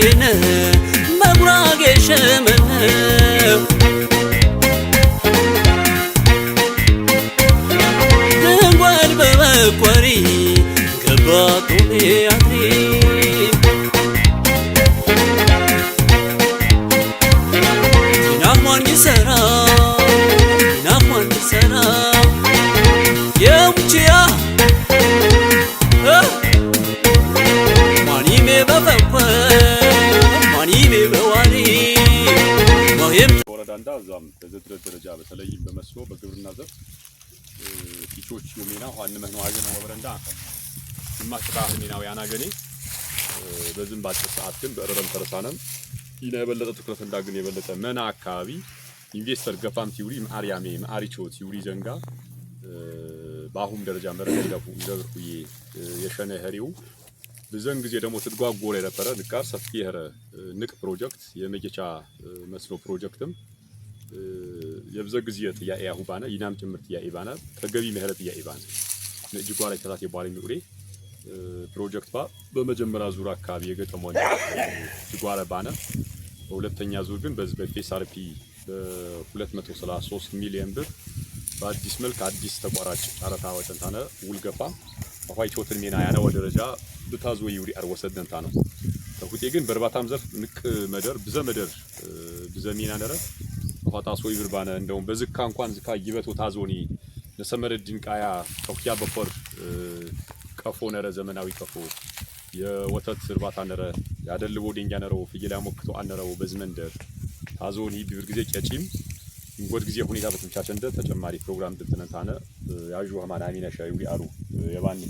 ዛሬነ መጉራጌ ሸመነ ድንጓል በበቆሪ ገባቶ ያትሪ ናሟን ይሰራ የሙቺያ ማኒሜ በፈፈ ማኒሜ በዋሪ ማየም ወረዳንዳ ዛም በዝድር ደረጃ በተለይም በመስኖ በግብርና ዘርፍ ፊቾች ዩሚና ሆነ መህኖ አገና ወረዳንዳ ማስጣህ ሚናው ያናገኔ በዝም ባጭር ሰዓት ግን በረረም ተረሳነም ይና የበለጠ ትኩረት እንዳገኘ የበለጠ መና አካባቢ ኢንቨስተር ገፋም ቲውሪ ማሪያሜ ማሪቾ ቲውሪ ዘንጋ ባሁን ደረጃ መረጃው እንደርኩዬ የሸነ ህሪው በዘን ጊዜ ደግሞ ተድጓጎረ የነበረ ንቃር ሰፊ የረ ንቅ ፕሮጀክት የመጌቻ መስኖ ፕሮጀክትም የብዘ ጊዜ ጥያቄ ያሁባና ይናም ጭምርት ያኢባና ተገቢ ምህረት ያኢባና ንጅጓራ ተታት የባሪ ምኡሬ ፕሮጀክት በመጀመሪያ ዙር አካባቢ የገጠመው ጅጓራ ባና በሁለተኛ ዙር ግን በዚህ በፌስአርፒ 233 ሚሊዮን ብር በአዲስ መልክ አዲስ ተቋራጭ ጨረታ ወጥንታነ ውልገፋ አፋይ ቾትን ሚና ያለው ደረጃ ብታዝ ወይ ይውሪ አርወሰደንታ ነው ተኩቴ ግን በርባታም ዘርፍ ንቅ መደር ብዘመደር ብዘሚና ነረ አፋታስ ወይ ብርባነ እንደውም በዝካ እንኳን ዝካ ይበቶ ታዞኒ ለሰመረ ድንቃያ ቶኪያ በፎር ቀፎ ነረ ዘመናዊ ቀፎ የወተት እርባታ ነረ ያደልቦ ዲንጋ ነረው ፍየላ ሞክቶ አነረው በዝመንደር ታዞኒ ቢብር ጊዜ ጨጪም እንጎድ ጊዜ ሁኔታ በተመቻቸ እንደ ተጨማሪ ፕሮግራም ድልተነታነ ያጁ ማናሚና ሻዩ ሊአሩ የባኒ